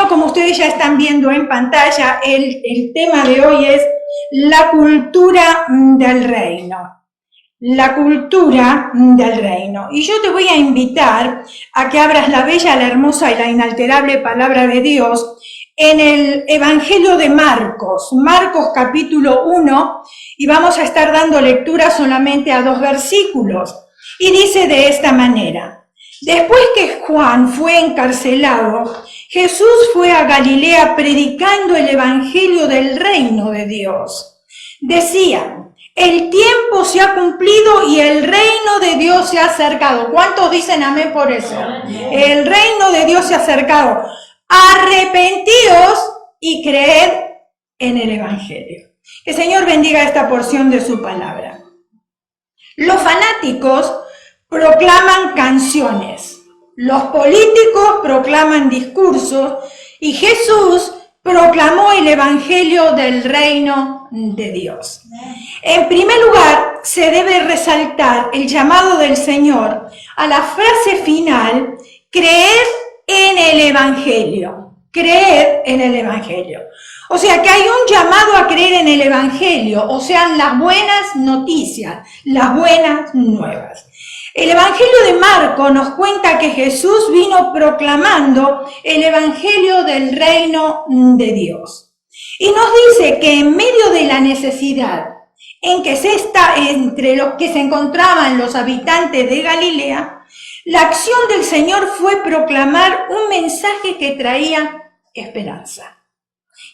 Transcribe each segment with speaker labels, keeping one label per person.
Speaker 1: Bueno, como ustedes ya están viendo en pantalla, el tema de hoy es la cultura del reino. La cultura del reino. Y yo te voy a invitar a que abras la bella, la hermosa y la inalterable palabra de Dios en el Evangelio de Marcos, Marcos capítulo 1, y vamos a estar dando lectura solamente a 2 versículos. Y dice de esta manera: después que Juan fue encarcelado, Jesús fue a Galilea predicando el Evangelio del reino de Dios. Decían: el tiempo se ha cumplido y el reino de Dios se ha acercado. ¿Cuántos dicen amén por eso? El reino de Dios se ha acercado. Arrepentíos y creed en el Evangelio. Que el Señor bendiga esta porción de su palabra. Los fanáticos proclaman canciones, los políticos proclaman discursos y Jesús proclamó el Evangelio del reino de Dios. En primer lugar, se debe resaltar el llamado del Señor a la frase final: creed en el Evangelio. Creed en el Evangelio. O sea que hay un llamado a creer en el Evangelio, o sea, las buenas noticias, las buenas nuevas. El Evangelio de Marcos nos cuenta que Jesús vino proclamando el Evangelio del reino de Dios. Y nos dice que en medio de la necesidad entre los que se encontraban los habitantes de Galilea, la acción del Señor fue proclamar un mensaje que traía esperanza.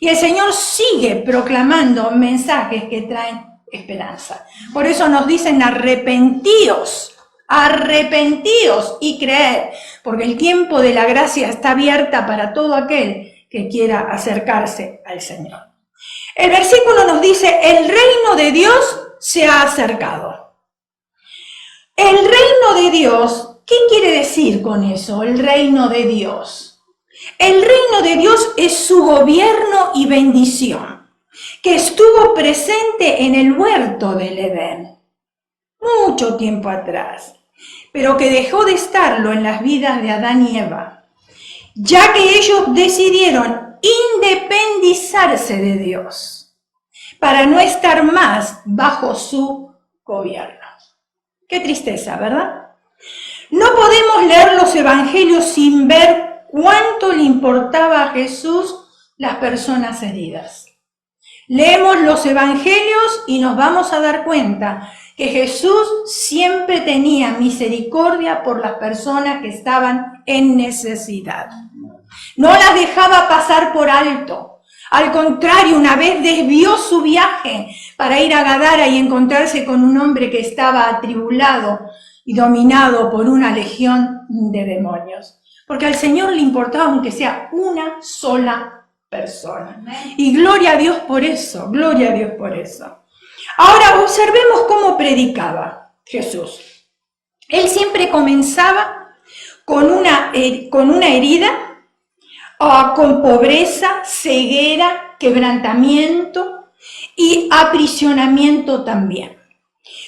Speaker 1: Y el Señor sigue proclamando mensajes que traen esperanza. Por eso nos dicen: arrepentíos y creed, porque el tiempo de la gracia está abierta para todo aquel que quiera acercarse al Señor. El versículo nos dice: el reino de Dios se ha acercado. El reino de Dios, ¿qué quiere decir con eso? El reino de Dios. El reino de Dios es su gobierno y bendición, que estuvo presente en el huerto del Edén, mucho tiempo atrás, pero que dejó de estarlo en las vidas de Adán y Eva, ya que ellos decidieron independizarse de Dios para no estar más bajo su gobierno. Qué tristeza, ¿verdad? No podemos leer los evangelios sin ver cuánto le importaba a Jesús las personas heridas. Leemos los evangelios y nos vamos a dar cuenta que Jesús siempre tenía misericordia por las personas que estaban en necesidad. No las dejaba pasar por alto. Al contrario, una vez desvió su viaje para ir a Gadara y encontrarse con un hombre que estaba atribulado y dominado por una legión de demonios. Porque al Señor le importaba aunque sea una sola persona. Y gloria a Dios por eso, gloria a Dios por eso. Ahora observemos cómo predicaba Jesús. Él siempre comenzaba con una herida, con pobreza, ceguera, quebrantamiento y aprisionamiento también.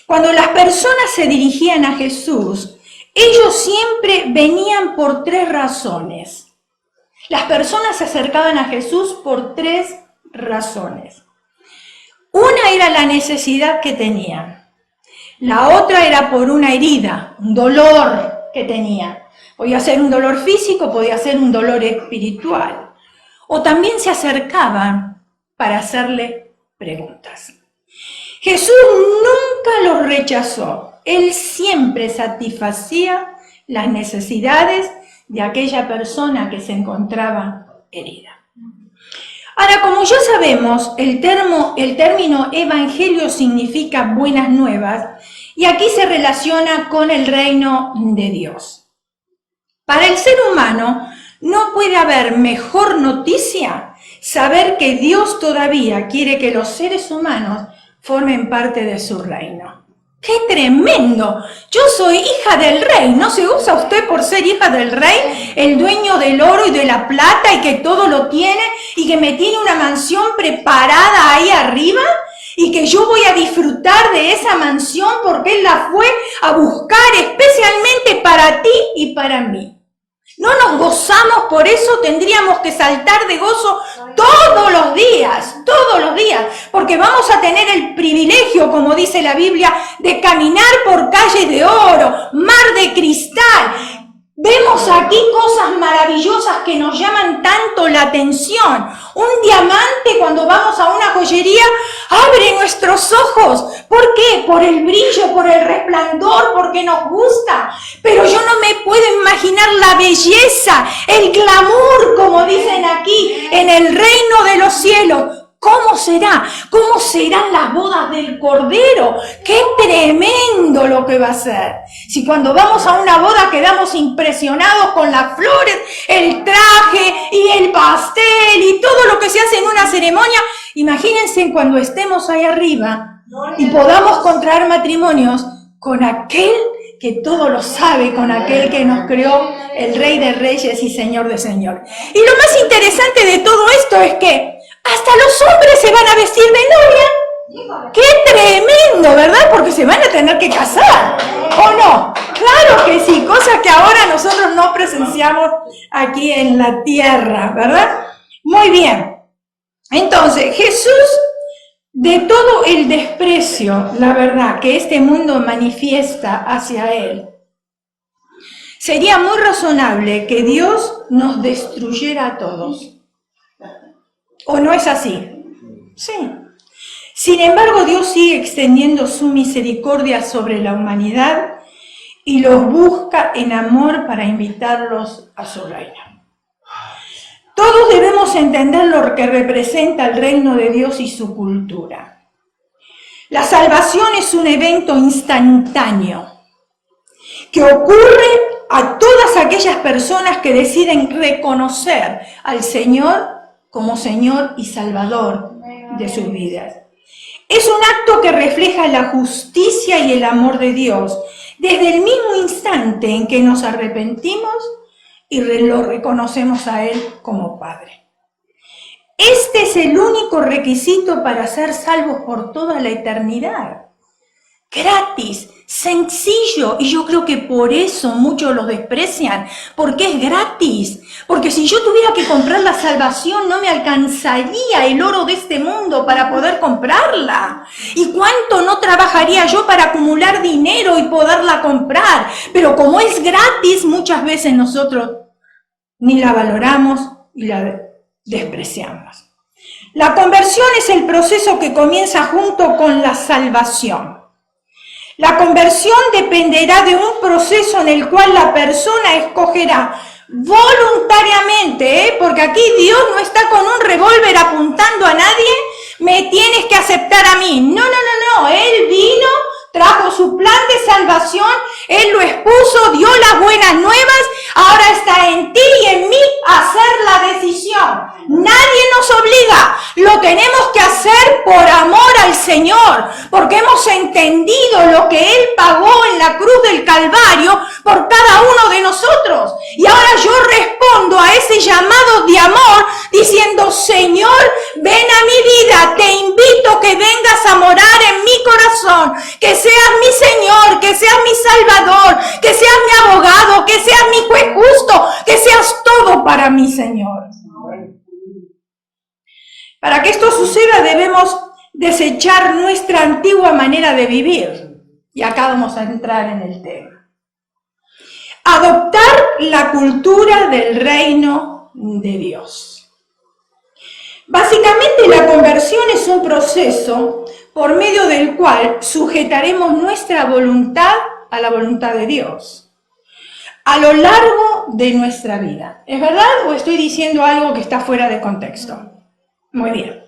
Speaker 1: Cuando las personas se dirigían a Jesús, ellos siempre venían por 3 razones. Las personas se acercaban a Jesús por 3 razones. Una era la necesidad que tenían. La otra era por una herida, un dolor que tenían. Podía ser un dolor físico, podía ser un dolor espiritual. O también se acercaban para hacerle preguntas. Jesús nunca los rechazó. Él siempre satisfacía las necesidades de aquella persona que se encontraba herida. Ahora, como ya sabemos, el término evangelio significa buenas nuevas y aquí se relaciona con el reino de Dios. Para el ser humano no puede haber mejor noticia saber que Dios todavía quiere que los seres humanos formen parte de su reino. ¡Qué tremendo! Yo soy hija del rey. ¿No se usa usted por ser hija del rey? El dueño del oro y de la plata y que todo lo tiene y que me tiene una mansión preparada ahí arriba y que yo voy a disfrutar de esa mansión porque Él la fue a buscar especialmente para ti y para mí. No nos gozamos, por eso tendríamos que saltar de gozo todos los días, porque vamos a tener el privilegio, como dice la Biblia, de caminar por calles de oro, mar de cristal. Vemos aquí cosas maravillosas que nos llaman tanto la atención. Un diamante, cuando vamos a una joyería, abre nuestros ojos. ¿Por qué? Por el brillo, por el resplandor, porque nos gusta. Pero yo no me puedo imaginar la belleza, el glamour, como dicen aquí, en el reino de los cielos. ¿Cómo será? ¿Cómo serán las bodas del Cordero? ¡Qué tremendo lo que va a ser! Si cuando vamos a una boda quedamos impresionados con las flores, el traje y el pastel y todo lo que se hace en una ceremonia, imagínense cuando estemos ahí arriba y podamos contraer matrimonios con aquel que todo lo sabe, con aquel que nos creó, el Rey de Reyes y Señor de Señores. Y lo más interesante de todo esto es que hasta los hombres se van a vestir de novia. ¡Qué tremendo!, ¿verdad? Porque se van a tener que casar, ¿o no? Claro que sí, cosa que ahora nosotros no presenciamos aquí en la tierra, ¿verdad? Muy bien. Entonces, Jesús, de todo el desprecio, la verdad, que este mundo manifiesta hacia Él, sería muy razonable que Dios nos destruyera a todos. ¿O no es así? Sí. Sin embargo, Dios sigue extendiendo su misericordia sobre la humanidad y los busca en amor para invitarlos a su reino. Todos debemos entender lo que representa el reino de Dios y su cultura. La salvación es un evento instantáneo que ocurre a todas aquellas personas que deciden reconocer al Señor como Señor y Salvador de sus vidas. Es un acto que refleja la justicia y el amor de Dios desde el mismo instante en que nos arrepentimos y lo reconocemos a Él como Padre. Este es el único requisito para ser salvos por toda la eternidad. Gratis, sencillo, y yo creo que por eso muchos los desprecian, porque es gratis. Porque si yo tuviera que comprar la salvación, no me alcanzaría el oro de este mundo para poder comprarla. ¿Y cuánto no trabajaría yo para acumular dinero y poderla comprar? Pero como es gratis, muchas veces nosotros ni la valoramos y la despreciamos. La conversión es el proceso que comienza junto con la salvación. La conversión dependerá de un proceso en el cual la persona escogerá voluntariamente, porque aquí Dios no está con un revólver apuntando a nadie, me tienes que aceptar a mí. No, Él vino, trajo su plan de salvación, Él lo expuso, dio las buenas nuevas, ahora está en ti y en mí hacer la decisión. Nadie nos obliga, lo tenemos que hacer por amor al Señor, porque hemos entendido lo que Él pagó en la cruz del Calvario por cada uno de nosotros. Y ahora yo respondo a ese llamado de amor diciendo: Señor, ven a mi vida, te invito que vengas a morar en mi corazón, que seas mi Señor, que seas mi Salvador, que seas mi abogado, que seas mi juez justo, que seas todo para mí, Señor. Para que esto suceda debemos desechar nuestra antigua manera de vivir. Y acá vamos a entrar en el tema. Adoptar la cultura del reino de Dios. Básicamente la conversión es un proceso por medio del cual sujetaremos nuestra voluntad a la voluntad de Dios a lo largo de nuestra vida. ¿Es verdad o estoy diciendo algo que está fuera de contexto? Muy bien.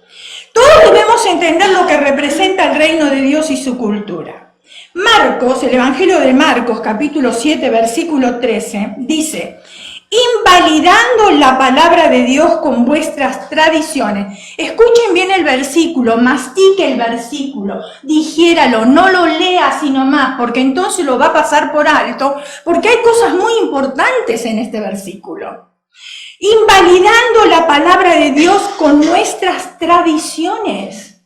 Speaker 1: Todos debemos entender lo que representa el reino de Dios y su cultura. Marcos, el Evangelio de Marcos, capítulo 7, versículo 13, dice: invalidando la palabra de Dios con vuestras tradiciones. Escuchen bien el versículo, mastique el versículo, digiéralo, no lo lea así nomás, porque entonces lo va a pasar por alto, porque hay cosas muy importantes en este versículo. Invalidando la palabra de Dios con nuestras tradiciones.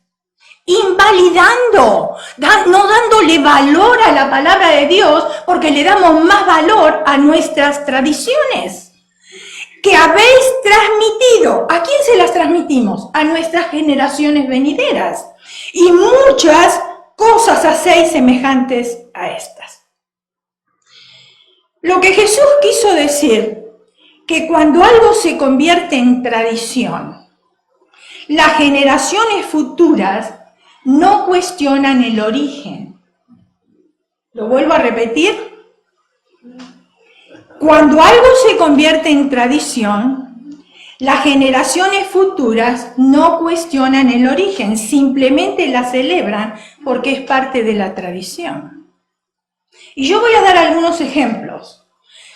Speaker 1: Invalidando, no dándole valor a la palabra de Dios, porque le damos más valor a nuestras tradiciones. que habéis transmitido. ¿A quién se las transmitimos? A nuestras generaciones venideras. Y muchas cosas hacéis semejantes a estas. Lo que Jesús quiso decir, que cuando algo se convierte en tradición, las generaciones futuras no cuestionan el origen. Lo vuelvo a repetir. Cuando algo se convierte en tradición, las generaciones futuras no cuestionan el origen, simplemente la celebran porque es parte de la tradición. Y yo voy a dar algunos ejemplos.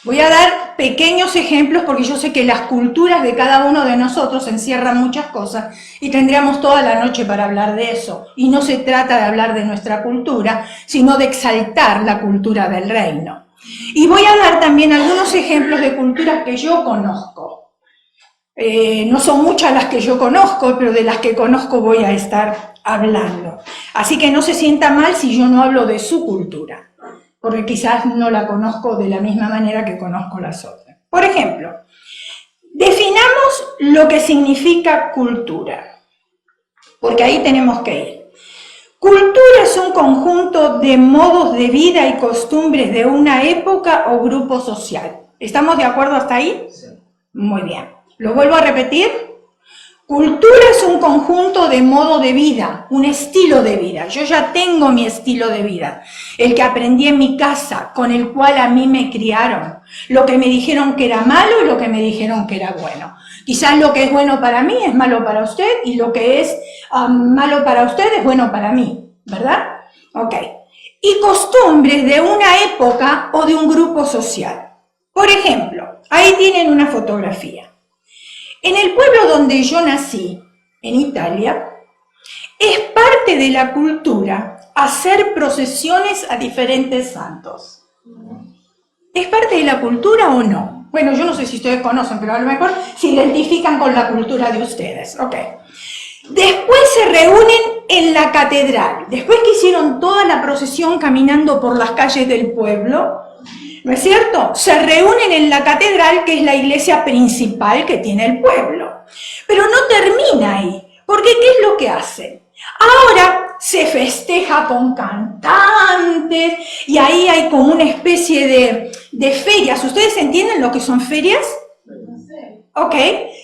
Speaker 1: Voy a dar pequeños ejemplos porque yo sé que las culturas de cada uno de nosotros encierran muchas cosas y tendríamos toda la noche para hablar de eso. Y no se trata de hablar de nuestra cultura, sino de exaltar la cultura del reino. Y voy a dar también algunos ejemplos de culturas que yo conozco. No son muchas las que yo conozco, pero de las que conozco voy a estar hablando. Así que no se sienta mal si yo no hablo de su cultura, porque quizás no la conozco de la misma manera que conozco las otras. Por ejemplo, definamos lo que significa cultura, porque ahí tenemos que ir. Cultura es un conjunto de modos de vida y costumbres de una época o grupo social. ¿Estamos de acuerdo hasta ahí? Sí. Muy bien. ¿Lo vuelvo a repetir? Cultura es un conjunto de modo de vida, un estilo de vida. Yo ya tengo mi estilo de vida, el que aprendí en mi casa, con el cual a mí me criaron. Lo que me dijeron que era malo y lo que me dijeron que era bueno. Quizás lo que es bueno para mí es malo para usted y lo que es malo para usted es bueno para mí, ¿verdad? Ok. Y costumbres de una época o de un grupo social. Por ejemplo, ahí tienen una fotografía. En el pueblo donde yo nací, en Italia, es parte de la cultura hacer procesiones a diferentes santos. ¿Es parte de la cultura o no? Bueno, yo no sé si ustedes conocen, pero a lo mejor se identifican con la cultura de ustedes. Ok. Después se reúnen en la catedral. Después que hicieron toda la procesión caminando por las calles del pueblo, ¿no es cierto? Se reúnen en la catedral, que es la iglesia principal que tiene el pueblo. Pero no termina ahí, porque ¿qué es lo que hacen? Ahora se festeja con cantantes y ahí hay como una especie de ferias. ¿Ustedes entienden lo que son ferias? Ok,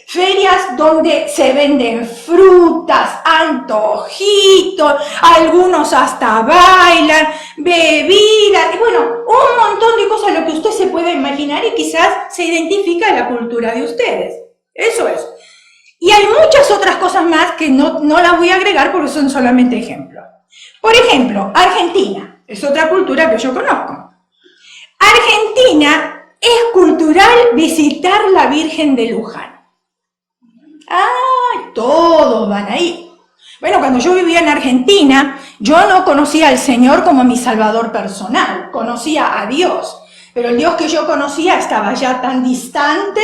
Speaker 1: ferias donde se venden frutas, antojitos, algunos hasta bailan, bebidas, y bueno, un montón de cosas, lo que usted se puede imaginar y quizás se identifica en la cultura de ustedes. Eso es. Y hay muchas otras cosas más que no las voy a agregar porque son solamente ejemplos. Por ejemplo, Argentina, es otra cultura que yo conozco. Argentina es cultural visitar la Virgen de Luján. ¡Ay! Todos van ahí. Bueno, cuando yo vivía en Argentina, yo no conocía al Señor como mi Salvador personal, conocía a Dios, pero el Dios que yo conocía estaba ya tan distante,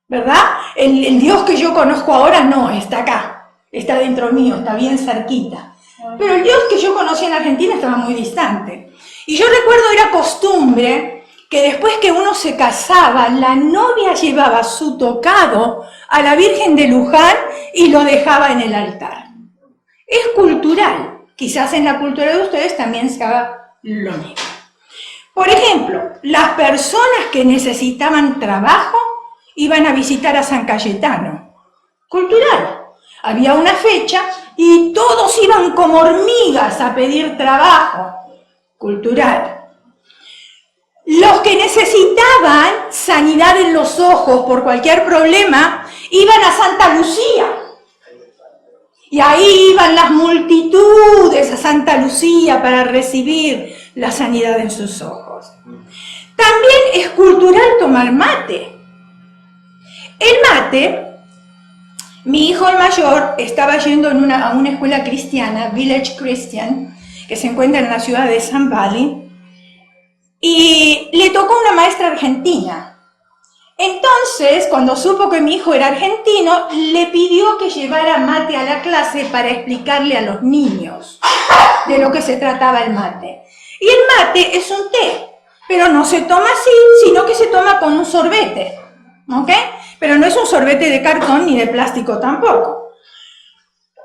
Speaker 1: ¿verdad? El Dios que yo conozco ahora no, está acá, está dentro mío, está bien cerquita. Pero el Dios que yo conocía en Argentina estaba muy distante. Y yo recuerdo, era costumbre que después que uno se casaba, la novia llevaba su tocado a la Virgen de Luján y lo dejaba en el altar. Es cultural. Quizás en la cultura de ustedes también se haga lo mismo. Por ejemplo, las personas que necesitaban trabajo iban a visitar a San Cayetano. Cultural. Había una fecha y todos iban como hormigas a pedir trabajo. Cultural. Los que necesitaban sanidad en los ojos por cualquier problema, iban a Santa Lucía. Y ahí iban las multitudes a Santa Lucía para recibir la sanidad en sus ojos. También es cultural tomar mate. El mate, mi hijo el mayor estaba yendo a una escuela cristiana, Village Christian, que se encuentra en la ciudad de Sun Valley, y le tocó una maestra argentina. Entonces, cuando supo que mi hijo era argentino, le pidió que llevara mate a la clase para explicarle a los niños de lo que se trataba el mate. Y el mate es un té, pero no se toma así, sino que se toma con un sorbete. ¿ok? Pero no es un sorbete de cartón ni de plástico tampoco.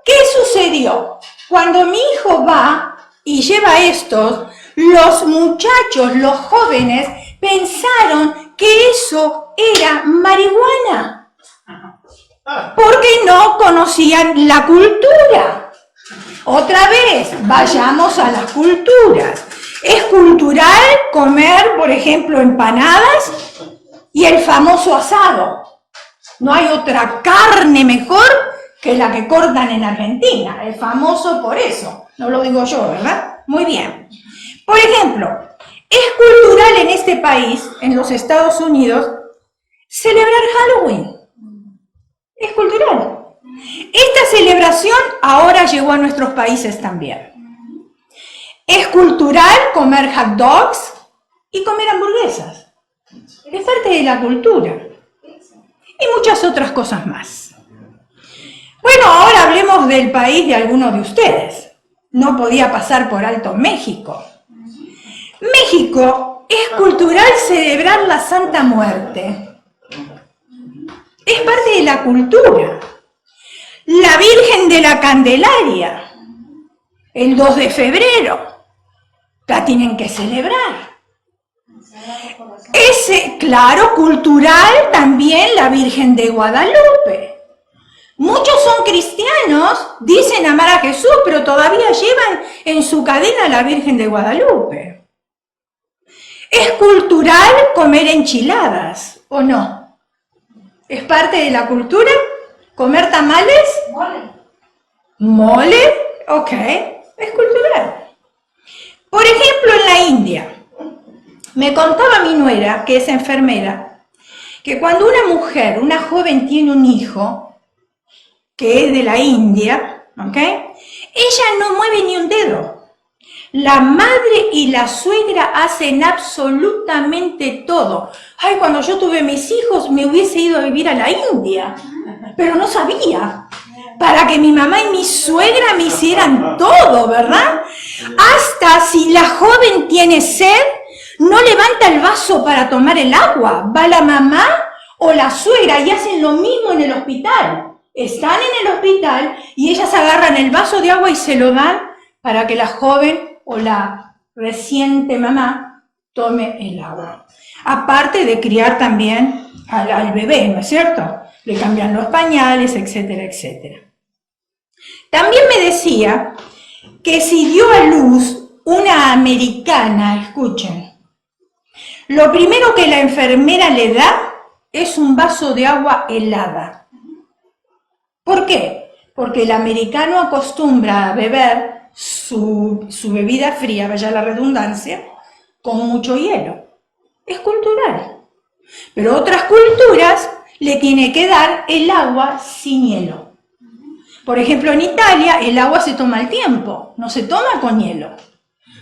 Speaker 1: ¿Qué sucedió? Cuando mi hijo va y lleva estos, los muchachos, los jóvenes, pensaron que eso era marihuana, porque no conocían la cultura. Otra vez, vayamos a las culturas. Es cultural comer, por ejemplo, empanadas y el famoso asado. No hay otra carne mejor que la que cortan en Argentina. Es famoso por eso. No lo digo yo, ¿verdad? Muy bien. Por ejemplo, es cultural en este país, en los Estados Unidos, celebrar Halloween. Es cultural. Esta celebración ahora llegó a nuestros países también. Es cultural comer hot dogs y comer hamburguesas. Es parte de la cultura. Y muchas otras cosas más. Bueno, ahora hablemos del país de algunos de ustedes. No podía pasar por alto México. México es cultural celebrar la Santa Muerte. Es parte de la cultura. La Virgen de la Candelaria, el 2 de febrero, la tienen que celebrar. Claro, cultural también la Virgen de Guadalupe. Muchos son cristianos, dicen amar a Jesús, pero todavía llevan en su cadena a la Virgen de Guadalupe. ¿Es cultural comer enchiladas o no? ¿Es parte de la cultura? ¿Comer tamales? Mole. ¿Mole? Ok, es cultural. Por ejemplo, en la India, me contaba mi nuera, que es enfermera, que cuando una mujer, una joven tiene un hijo, que es de la India, ¿ok? Ella no mueve ni un dedo. La madre y la suegra hacen absolutamente todo. Ay, cuando yo tuve mis hijos me hubiese ido a vivir a la India, pero no sabía. Para que mi mamá y mi suegra me hicieran todo, ¿verdad? Hasta si la joven tiene sed, no levanta el vaso para tomar el agua. Va la mamá o la suegra y hacen lo mismo en el hospital. Están en el hospital y ellas agarran el vaso de agua y se lo dan para que la joven o la reciente mamá tome el agua. Aparte de criar también al bebé, ¿no es cierto? Le cambian los pañales, etcétera, etcétera. También me decía que si dio a luz una americana, escuchen, lo primero que la enfermera le da es un vaso de agua helada. ¿Por qué? Porque el americano acostumbra a beber su bebida fría, vaya la redundancia, con mucho hielo. Es cultural. Pero otras culturas le tiene que dar el agua sin hielo. Por ejemplo, en Italia el agua se toma al tiempo, no se toma con hielo.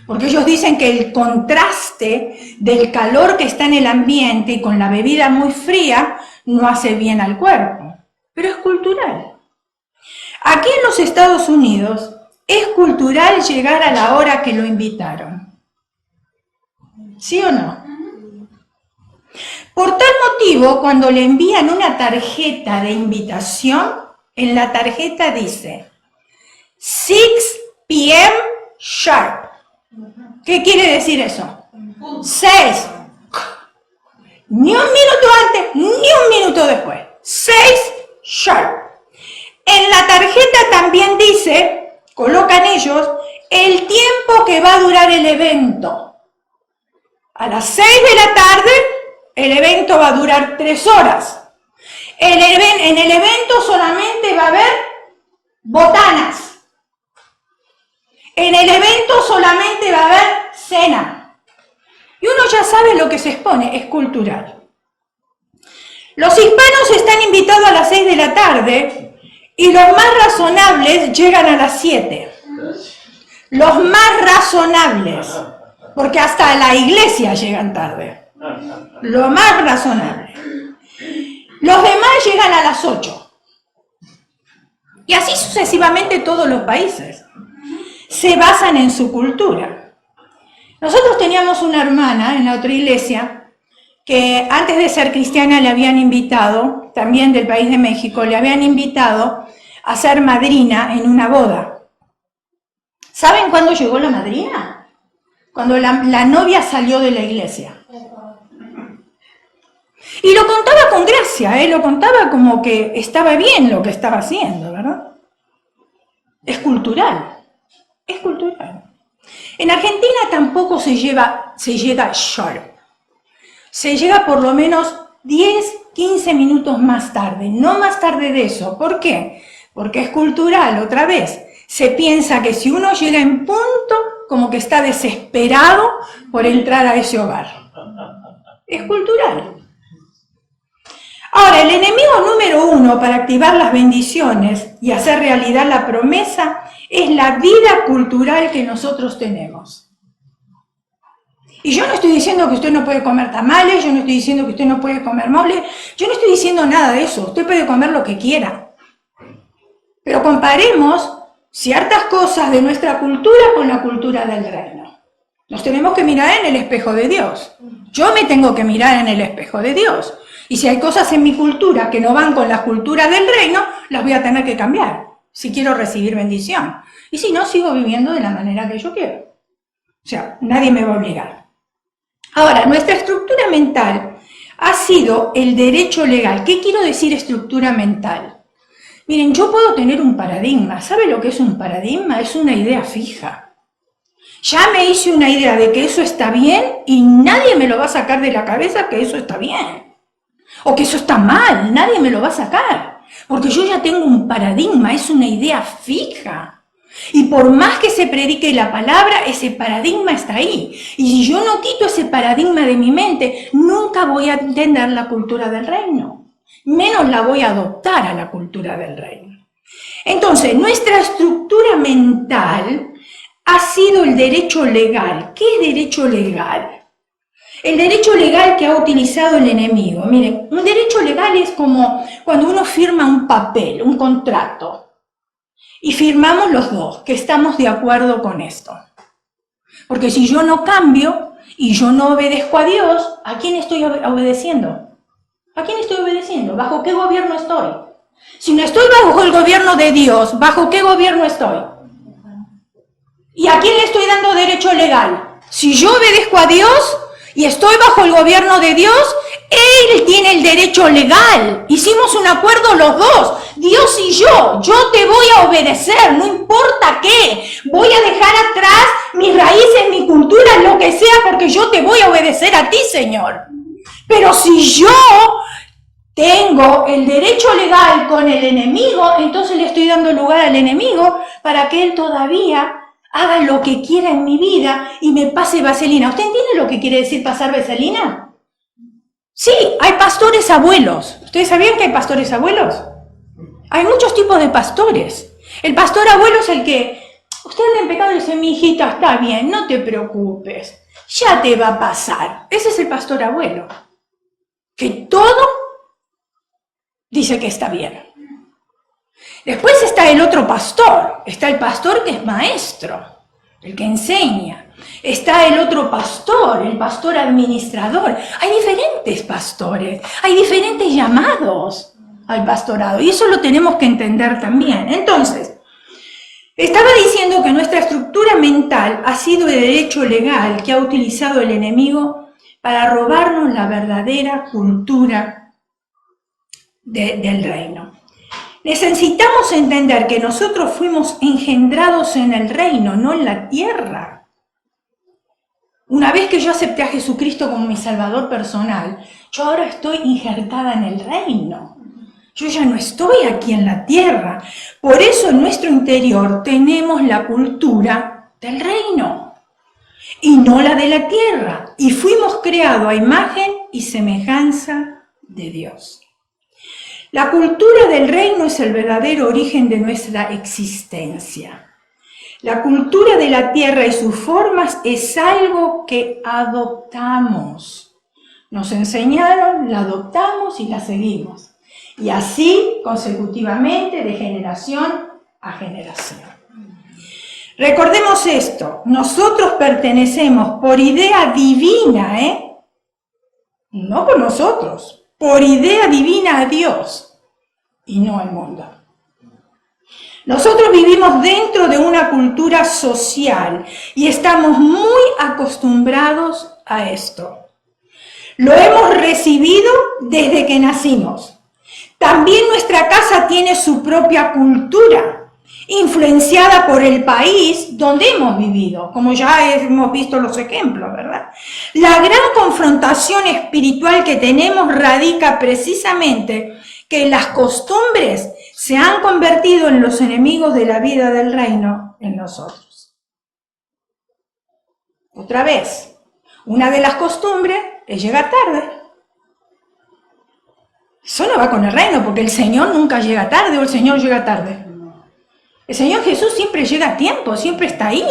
Speaker 1: Porque ellos dicen que el contraste del calor que está en el ambiente y con la bebida muy fría no hace bien al cuerpo. Pero es cultural. Aquí en los Estados Unidos es cultural llegar a la hora que lo invitaron. ¿Sí o no? Por tal motivo, cuando le envían una tarjeta de invitación, en la tarjeta dice 6 p.m. sharp. ¿Qué quiere decir eso? 6. Ni un minuto antes, ni un minuto después. 6 sharp. En la tarjeta también dice, colocan ellos, el tiempo que va a durar el evento. A las 6 de la tarde, el evento va a durar 3 horas. En el evento solamente va a haber botanas. En el evento solamente va a haber cena. Y uno ya sabe lo que se expone, es cultural. Los hispanos están invitados a las 6 de la tarde y los más razonables llegan a las 7. Los más razonables, porque hasta la iglesia llegan tarde. Lo más razonable. Los demás llegan a las 8. Y así sucesivamente todos los países. Se basan en su cultura. Nosotros teníamos una hermana en la otra iglesia que antes de ser cristiana le habían invitado, también del país de México, le habían invitado a ser madrina en una boda. ¿Saben cuándo llegó la madrina? Cuando la novia salió de la iglesia. Y lo contaba con gracia, lo contaba como que estaba bien lo que estaba haciendo, ¿verdad? Es cultural, es cultural. En Argentina tampoco se llega sharp. Se llega por lo menos 10, 15 minutos más tarde, no más tarde de eso. ¿Por qué? Porque es cultural, otra vez. Se piensa que si uno llega en punto, como que está desesperado por entrar a ese hogar. Es cultural. Ahora, el enemigo número 1 para activar las bendiciones y hacer realidad la promesa es la vida cultural que nosotros tenemos. Y yo no estoy diciendo que usted no puede comer tamales, yo no estoy diciendo que usted no puede comer mole, yo no estoy diciendo nada de eso, usted puede comer lo que quiera. Pero comparemos ciertas cosas de nuestra cultura con la cultura del reino. Nos tenemos que mirar en el espejo de Dios. Yo me tengo que mirar en el espejo de Dios. Y si hay cosas en mi cultura que no van con la cultura del reino, las voy a tener que cambiar, si quiero recibir bendición. Y si no, sigo viviendo de la manera que yo quiero. O sea, nadie me va a obligar. Ahora, nuestra estructura mental ha sido el derecho legal. ¿Qué quiero decir estructura mental? Miren, yo puedo tener un paradigma. ¿Sabe lo que es un paradigma? Es una idea fija. Ya me hice una idea de que eso está bien y nadie me lo va a sacar de la cabeza que eso está bien. O que eso está mal, nadie me lo va a sacar. Porque yo ya tengo un paradigma, es una idea fija. Y por más que se predique la palabra, ese paradigma está ahí. Y si yo no quito ese paradigma de mi mente, nunca voy a entender la cultura del reino. Menos la voy a adoptar a la cultura del reino. Entonces, nuestra estructura mental ha sido el derecho legal. ¿Qué es derecho legal? El derecho legal que ha utilizado el enemigo. Miren, un derecho legal es como cuando uno firma un papel, un contrato. Y firmamos los dos, que estamos de acuerdo con esto. Porque si yo no cambio y yo no obedezco a Dios, ¿a quién estoy obedeciendo? ¿A quién estoy obedeciendo? ¿Bajo qué gobierno estoy? Si no estoy bajo el gobierno de Dios, ¿bajo qué gobierno estoy? ¿Y a quién le estoy dando derecho legal? Si yo obedezco a Dios y estoy bajo el gobierno de Dios, Él tiene el derecho legal. Hicimos un acuerdo los dos, Dios y yo te voy a obedecer, no importa qué. Voy a dejar atrás mis raíces, mi cultura, lo que sea, porque yo te voy a obedecer a ti, Señor. Pero si yo tengo el derecho legal con el enemigo, entonces le estoy dando lugar al enemigo para que él todavía haga lo que quiera en mi vida y me pase vaselina. ¿Usted entiende lo que quiere decir pasar vaselina? Sí, hay pastores abuelos. ¿Ustedes sabían que hay pastores abuelos? Hay muchos tipos de pastores. El pastor abuelo es el que, usted anda en pecado y dice, mi hijita, está bien, no te preocupes, ya te va a pasar. Ese es el pastor abuelo, que todo dice que está bien. Después está el otro pastor, está el pastor que es maestro, el que enseña. Está el otro pastor, el pastor administrador. Hay diferentes pastores, hay diferentes llamados al pastorado y eso lo tenemos que entender también. Entonces, estaba diciendo que nuestra estructura mental ha sido el derecho legal que ha utilizado el enemigo para robarnos la verdadera cultura del reino. Necesitamos entender que nosotros fuimos engendrados en el reino, no en la tierra. Una vez que yo acepté a Jesucristo como mi Salvador personal, yo ahora estoy injertada en el reino. Yo ya no estoy aquí en la tierra. Por eso en nuestro interior tenemos la cultura del reino y no la de la tierra. Y fuimos creados a imagen y semejanza de Dios. La cultura del reino es el verdadero origen de nuestra existencia. La cultura de la tierra y sus formas es algo que adoptamos. Nos enseñaron, la adoptamos y la seguimos. Y así consecutivamente de generación a generación. Recordemos esto, nosotros pertenecemos por idea divina, no por nosotros, por idea divina a Dios y no al mundo. Nosotros vivimos dentro de una cultura social y estamos muy acostumbrados a esto. Lo hemos recibido desde que nacimos. También nuestra casa tiene su propia cultura, influenciada por el país donde hemos vivido, como ya hemos visto los ejemplos, ¿verdad? La gran confrontación espiritual que tenemos radica precisamente que las costumbres se han convertido en los enemigos de la vida del reino en nosotros. Otra vez, una de las costumbres es llegar tarde. Eso no va con el reino, porque el Señor nunca llega tarde o el Señor llega tarde. El Señor Jesús siempre llega a tiempo, siempre está ahí.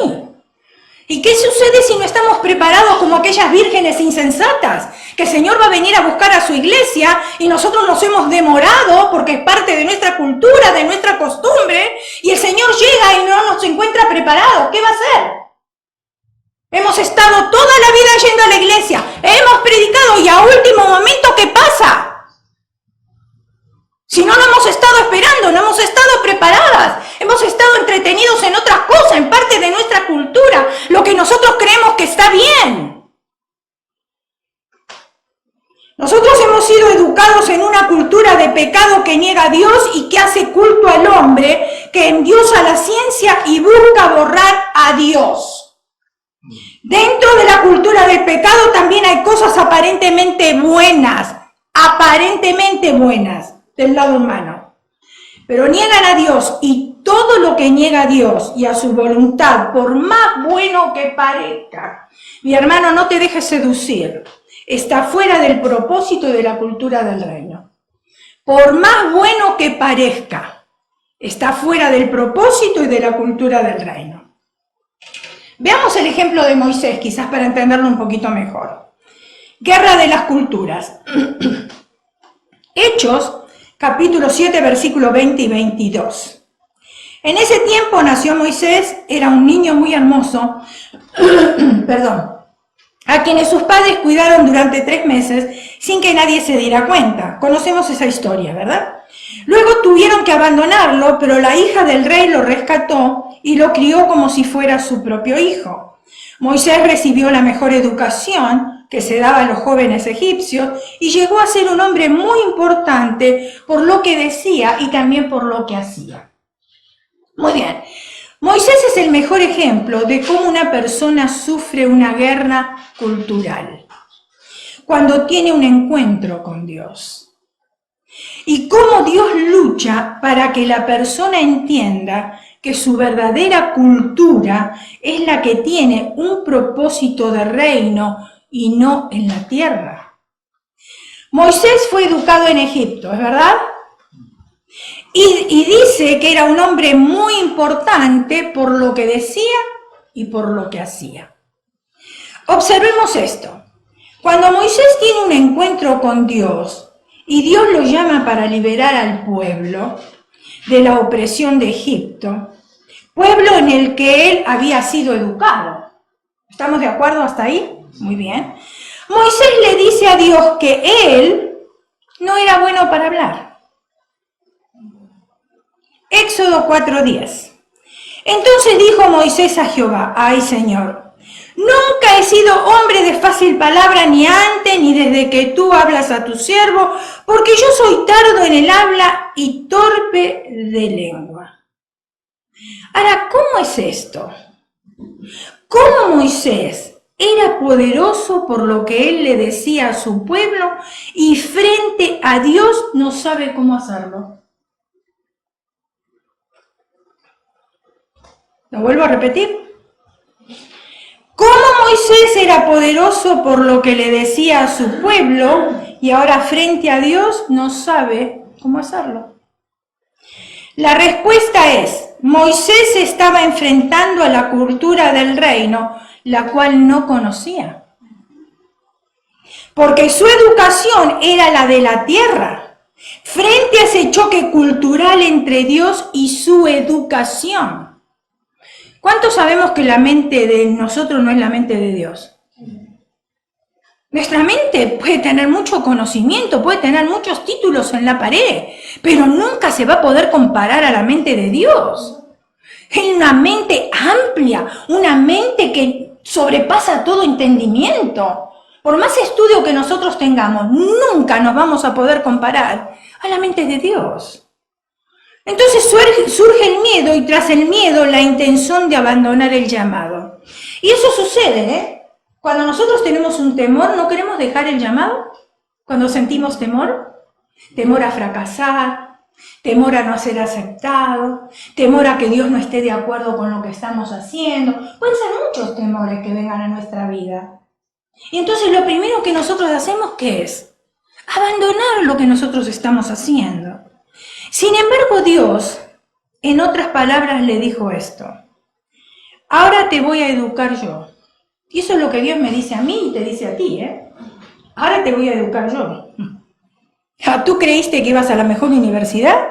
Speaker 1: ¿Y qué sucede si no estamos preparados como aquellas vírgenes insensatas? Que el Señor va a venir a buscar a su iglesia y nosotros nos hemos demorado porque es parte de nuestra cultura, de nuestra costumbre, y el Señor llega y no nos encuentra preparados. ¿Qué va a hacer? Hemos estado toda la vida yendo a la iglesia, hemos predicado y a último momento, ¿qué pasa? Si no, no hemos estado esperando, no hemos estado preparadas, hemos estado entretenidos en otras cosas, en parte de nuestra cultura, lo que nosotros creemos que está bien. Nosotros hemos sido educados en una cultura de pecado que niega a Dios y que hace culto al hombre, que endiosa la ciencia y busca borrar a Dios. Dentro de la cultura del pecado también hay cosas aparentemente buenas del lado humano, pero niegan a Dios, y todo lo que niega a Dios y a su voluntad, por más bueno que parezca, mi hermano, no te dejes seducir, está fuera del propósito de la cultura del reino. Por más bueno que parezca, está fuera del propósito y de la cultura del reino. Veamos el ejemplo de Moisés, quizás para entenderlo un poquito mejor. Guerra de las culturas. Hechos, capítulo 7, versículo 20 y 22. En ese tiempo nació Moisés, era un niño muy hermoso, a quienes sus padres cuidaron durante 3 meses sin que nadie se diera cuenta. Conocemos esa historia, ¿verdad? Luego tuvieron que abandonarlo, pero la hija del rey lo rescató y lo crió como si fuera su propio hijo. Moisés recibió la mejor educación que se daba a los jóvenes egipcios y llegó a ser un hombre muy importante por lo que decía y también por lo que hacía. Muy bien, Moisés es el mejor ejemplo de cómo una persona sufre una guerra cultural cuando tiene un encuentro con Dios. Y cómo Dios lucha para que la persona entienda que su verdadera cultura es la que tiene un propósito de reino y no en la tierra. Moisés fue educado en Egipto, ¿es verdad? Y dice que era un hombre muy importante por lo que decía y por lo que hacía. Observemos esto. Cuando Moisés tiene un encuentro con Dios y Dios lo llama para liberar al pueblo de la opresión de Egipto, pueblo en el que él había sido educado. ¿Estamos de acuerdo hasta ahí? Muy bien. Moisés le dice a Dios que él no era bueno para hablar. Éxodo 4:10. Entonces dijo Moisés a Jehová: ay, Señor, nunca he sido hombre de fácil palabra, ni antes ni desde que tú hablas a tu siervo, porque yo soy tardo en el habla y torpe de lengua. Ahora, ¿cómo es esto? ¿Cómo Moisés era poderoso por lo que él le decía a su pueblo y frente a Dios no sabe cómo hacerlo? ¿Lo vuelvo a repetir? ¿Cómo Moisés era poderoso por lo que le decía a su pueblo y ahora frente a Dios no sabe cómo hacerlo? La respuesta es: Moisés estaba enfrentando a la cultura del reino, la cual no conocía. Porque su educación era la de la tierra, frente a ese choque cultural entre Dios y su educación. ¿Cuántos sabemos que la mente de nosotros no es la mente de Dios? Nuestra mente puede tener mucho conocimiento, puede tener muchos títulos en la pared, pero nunca se va a poder comparar a la mente de Dios. Es una mente amplia, una mente que sobrepasa todo entendimiento. Por más estudio que nosotros tengamos, nunca nos vamos a poder comparar a la mente de Dios. Entonces surge el miedo y tras el miedo la intención de abandonar el llamado. Y eso sucede, ¿eh? Cuando nosotros tenemos un temor, ¿no queremos dejar el llamado? Cuando sentimos temor, temor a fracasar, temor a no ser aceptado, temor a que Dios no esté de acuerdo con lo que estamos haciendo. Pueden ser muchos temores que vengan a nuestra vida. Y entonces lo primero que nosotros hacemos, ¿qué es? Abandonar lo que nosotros estamos haciendo. Sin embargo, Dios, en otras palabras, le dijo esto: ahora te voy a educar yo. Y eso es lo que Dios me dice a mí y te dice a ti, ¿eh? Ahora te voy a educar yo. ¿Tú creíste que ibas a la mejor universidad?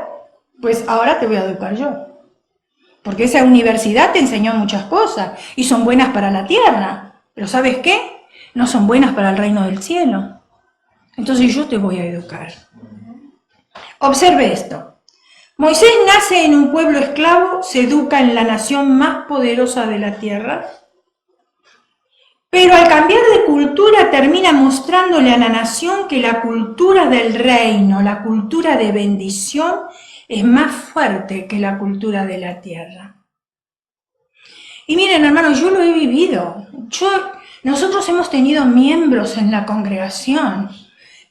Speaker 1: Pues ahora te voy a educar yo. Porque esa universidad te enseñó muchas cosas y son buenas para la tierra. Pero ¿sabes qué? No son buenas para el reino del cielo. Entonces yo te voy a educar. Observe esto. Moisés nace en un pueblo esclavo, se educa en la nación más poderosa de la tierra, pero al cambiar de cultura termina mostrándole a la nación que la cultura del reino, la cultura de bendición, es más fuerte que la cultura de la tierra. Y miren, hermanos, yo lo he vivido. Nosotros hemos tenido miembros en la congregación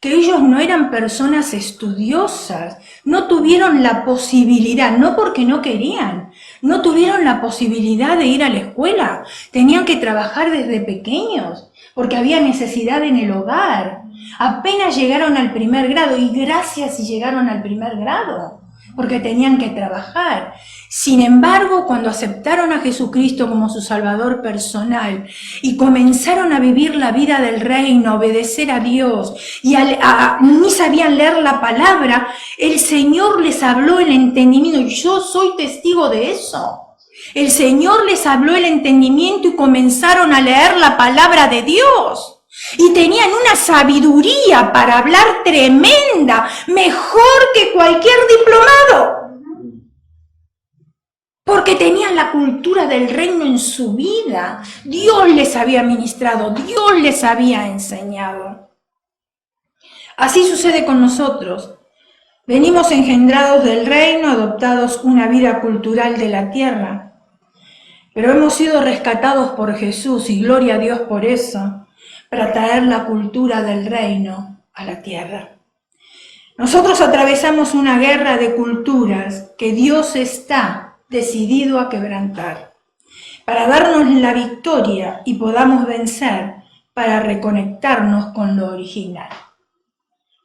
Speaker 1: que ellos no eran personas estudiosas, no tuvieron la posibilidad, no porque no querían, no tuvieron la posibilidad de ir a la escuela, tenían que trabajar desde pequeños, porque había necesidad en el hogar. Apenas llegaron al primer grado, y gracias si llegaron al primer grado, porque tenían que trabajar. Sin embargo, cuando aceptaron a Jesucristo como su Salvador personal y comenzaron a vivir la vida del reino, a obedecer a Dios, y ni sabían leer la palabra, el Señor les habló el entendimiento. Yo soy testigo de eso. El Señor les habló el entendimiento y comenzaron a leer la palabra de Dios. Y tenían una sabiduría para hablar tremenda, mejor que cualquier diplomado. Porque tenían la cultura del reino en su vida. Dios les había ministrado, Dios les había enseñado. Así sucede con nosotros. Venimos engendrados del reino, adoptados una vida cultural de la tierra. Pero hemos sido rescatados por Jesús, y gloria a Dios por eso, para traer la cultura del reino a la tierra. Nosotros atravesamos una guerra de culturas que Dios está decidido a quebrantar, para darnos la victoria y podamos vencer, para reconectarnos con lo original.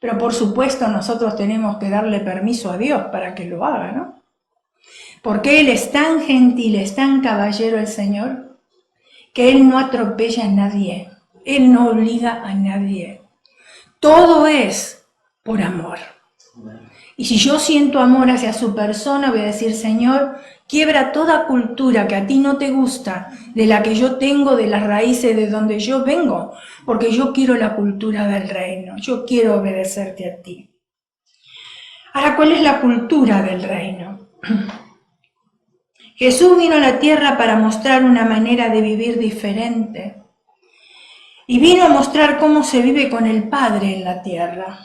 Speaker 1: Pero por supuesto nosotros tenemos que darle permiso a Dios para que lo haga, ¿no? Porque Él es tan gentil, es tan caballero el Señor, que Él no atropella a nadie, Él no obliga a nadie. Todo es por amor. Y si yo siento amor hacia su persona, voy a decir: Señor, quiebra toda cultura que a ti no te gusta, de la que yo tengo, de las raíces de donde yo vengo, porque yo quiero la cultura del reino, yo quiero obedecerte a ti. Ahora, ¿cuál es la cultura del reino? Jesús vino a la tierra para mostrar una manera de vivir diferente, y vino a mostrar cómo se vive con el Padre en la tierra.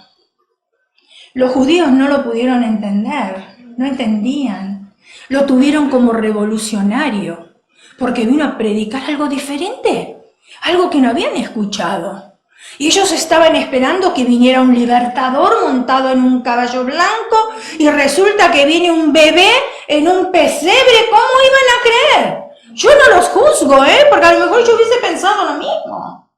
Speaker 1: Los judíos no lo pudieron entender, no entendían. Lo tuvieron como revolucionario, porque vino a predicar algo diferente, algo que no habían escuchado. Y ellos estaban esperando que viniera un libertador montado en un caballo blanco, y resulta que viene un bebé en un pesebre. ¿Cómo iban a creer? Yo no los juzgo, porque a lo mejor yo hubiese pensado lo mismo.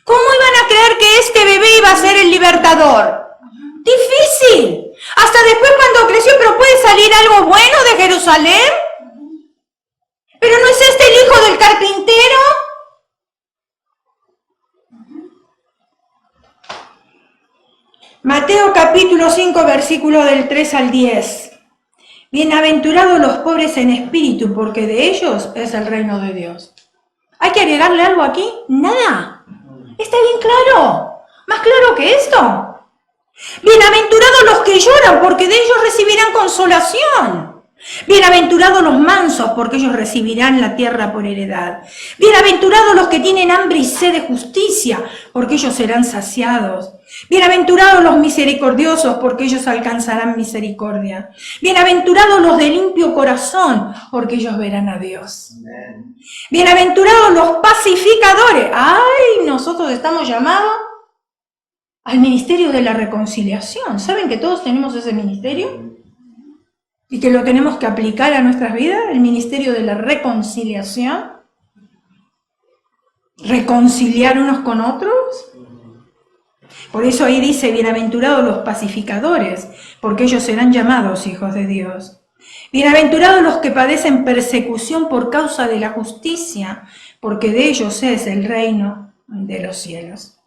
Speaker 1: ¿Cómo iban a creer que este bebé iba a ser el libertador? Difícil. Hasta después cuando creció, pero ¿puede salir algo bueno de Jerusalén? ¿Pero no es este el hijo del carpintero? Mateo capítulo 5, versículo del 3 al 10. Bienaventurados los pobres en espíritu, porque de ellos es el reino de Dios. ¿Hay que agregarle algo aquí? Nada. ¿Está bien claro? ¿Más claro que esto? Bienaventurados los que lloran, porque de ellos recibirán consolación. Bienaventurados los mansos, porque ellos recibirán la tierra por heredad. Bienaventurados los que tienen hambre y sed de justicia, porque ellos serán saciados. Bienaventurados los misericordiosos, porque ellos alcanzarán misericordia. Bienaventurados los de limpio corazón, porque ellos verán a Dios. Bienaventurados los pacificadores. ¡Ay! Nosotros estamos llamados al ministerio de la reconciliación. ¿Saben que todos tenemos ese ministerio? Y que lo tenemos que aplicar a nuestras vidas, el ministerio de la reconciliación. Reconciliar unos con otros. Por eso ahí dice, bienaventurados los pacificadores, porque ellos serán llamados hijos de Dios. Bienaventurados los que padecen persecución por causa de la justicia, porque de ellos es el reino de los cielos.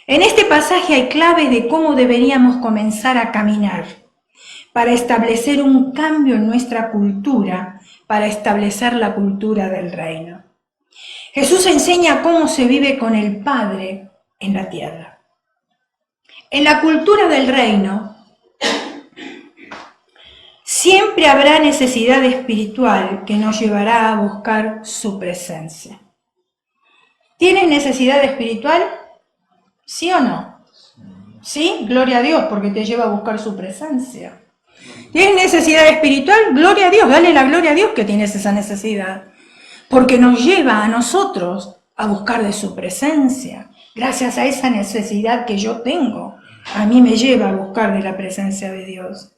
Speaker 1: En este pasaje hay claves de cómo deberíamos comenzar a caminar para establecer un cambio en nuestra cultura, para establecer la cultura del reino. Jesús enseña cómo se vive con el Padre en la tierra. En la cultura del reino siempre habrá necesidad espiritual que nos llevará a buscar su presencia. ¿Tienes necesidad espiritual? ¿Sí o no? ¿Sí? Gloria a Dios, porque te lleva a buscar su presencia. ¿Tienes necesidad espiritual? Gloria a Dios, dale la gloria a Dios que tienes esa necesidad. Porque nos lleva a nosotros a buscar de su presencia. Gracias a esa necesidad que yo tengo, a mí me lleva a buscar de la presencia de Dios.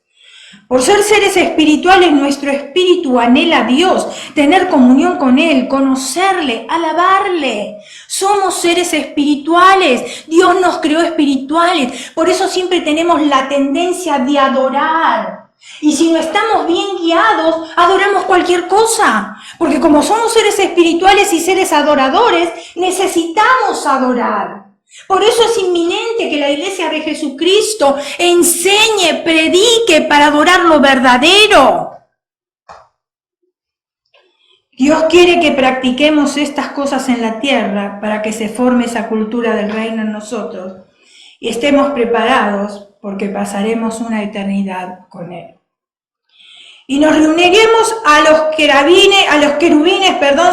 Speaker 1: Por ser seres espirituales, nuestro espíritu anhela a Dios, tener comunión con Él, conocerle, alabarle. Somos seres espirituales, Dios nos creó espirituales, por eso siempre tenemos la tendencia de adorar. Y si no estamos bien guiados, adoramos cualquier cosa, porque como somos seres espirituales y seres adoradores, necesitamos adorar. Por eso es inminente que la Iglesia de Jesucristo enseñe, predique para adorar lo verdadero. Dios quiere que practiquemos estas cosas en la tierra para que se forme esa cultura del reino en nosotros y estemos preparados porque pasaremos una eternidad con Él. Y nos reuniremos a los querubines,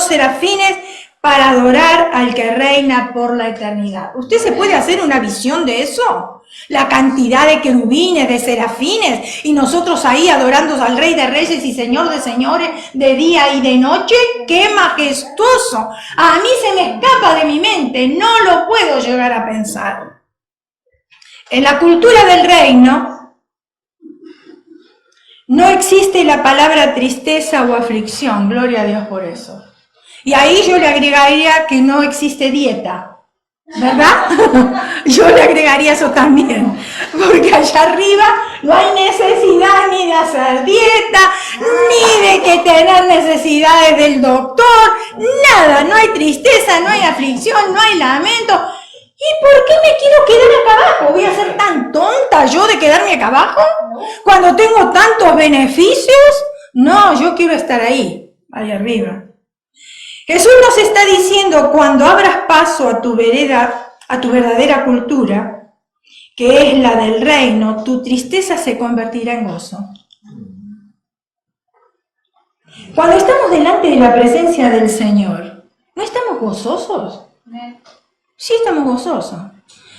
Speaker 1: serafines, para adorar al que reina por la eternidad. ¿Usted se puede hacer una visión de eso? La cantidad de querubines, de serafines, y nosotros ahí adorando al Rey de Reyes y Señor de Señores de día y de noche. ¡Qué majestuoso! A mí se me escapa de mi mente, no lo puedo llegar a pensar. En la cultura del reino no existe la palabra tristeza o aflicción, gloria a Dios por eso. Y ahí yo le agregaría que no existe dieta, ¿verdad? Yo le agregaría eso también, porque allá arriba no hay necesidad ni de hacer dieta, ni de que tener necesidades del doctor, nada, no hay tristeza, no hay aflicción, no hay lamento. ¿Y por qué me quiero quedar acá abajo? ¿Voy a ser tan tonta yo de quedarme acá abajo? Cuando tengo tantos beneficios, no, yo quiero estar ahí arriba. Jesús nos está diciendo, cuando abras paso a tu verdadera cultura, que es la del reino, tu tristeza se convertirá en gozo. Cuando estamos delante de la presencia del Señor, ¿no estamos gozosos? Sí, estamos gozosos.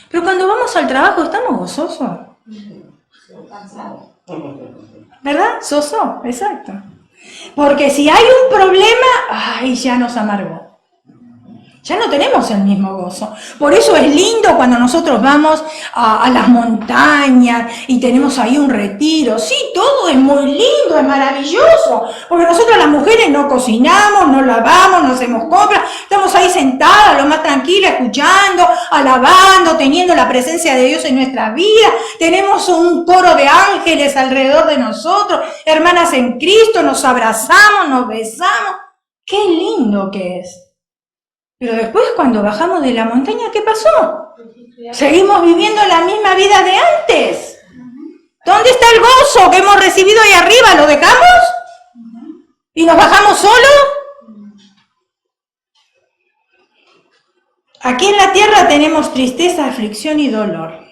Speaker 1: Pero cuando vamos al trabajo, ¿estamos gozosos? ¿Verdad? Soso, exacto. Porque si hay un problema, ¡ay! Ya nos amargó. Ya no tenemos el mismo gozo. Por eso es lindo cuando nosotros vamos a las montañas y tenemos ahí un retiro. Sí, todo es muy lindo, es maravilloso. Porque nosotros las mujeres no cocinamos, no lavamos, no hacemos compras. Estamos ahí sentadas, lo más tranquila, escuchando, alabando, teniendo la presencia de Dios en nuestra vida. Tenemos un coro de ángeles alrededor de nosotros. Hermanas en Cristo, nos abrazamos, nos besamos. ¡Qué lindo que es! Pero después, cuando bajamos de la montaña, ¿qué pasó? Seguimos viviendo la misma vida de antes. ¿Dónde está el gozo que hemos recibido ahí arriba? ¿Lo dejamos? ¿Y nos bajamos solo? Aquí en la tierra tenemos tristeza, aflicción y dolor.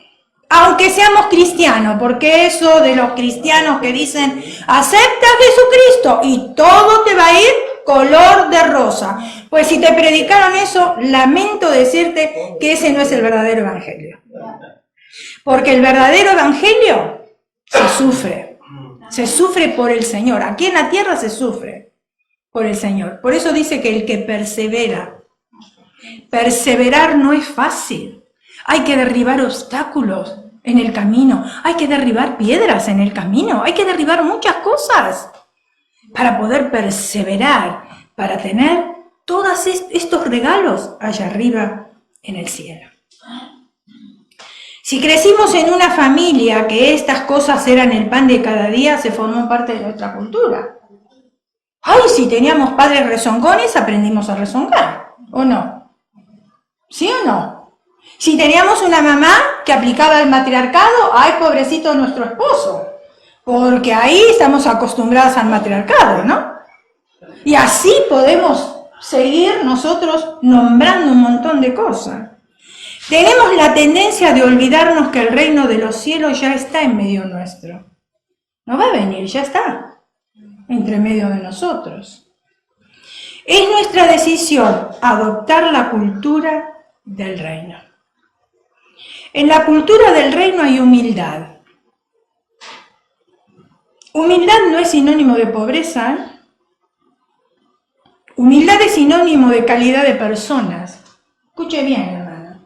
Speaker 1: Aunque seamos cristianos, porque eso de los cristianos que dicen, acepta a Jesucristo y todo te va a ir color de rosa. Pues si te predicaron eso, lamento decirte que ese no es el verdadero evangelio. Porque el verdadero evangelio se sufre por el Señor. Aquí en la tierra se sufre por el Señor. Por eso dice que el que perseverar no es fácil. Hay que derribar obstáculos en el camino, hay que derribar piedras en el camino, hay que derribar muchas cosas para poder perseverar, para tener todos estos regalos allá arriba en el cielo. Si crecimos en una familia que estas cosas eran el pan de cada día, se formó parte de nuestra cultura. Ay, si teníamos padres rezongones, aprendimos a rezongar, ¿o no? ¿Sí o no? Si teníamos una mamá que aplicaba el matriarcado, ¡ay, pobrecito nuestro esposo! Porque ahí estamos acostumbrados al matriarcado, ¿no? Y así podemos seguir nosotros nombrando un montón de cosas. Tenemos la tendencia de olvidarnos que el reino de los cielos ya está en medio nuestro. No va a venir, ya está entre medio de nosotros. Es nuestra decisión adoptar la cultura del reino. En la cultura del reino hay humildad. Humildad no es sinónimo de pobreza. Humildad es sinónimo de calidad de personas. Escuche bien, hermano.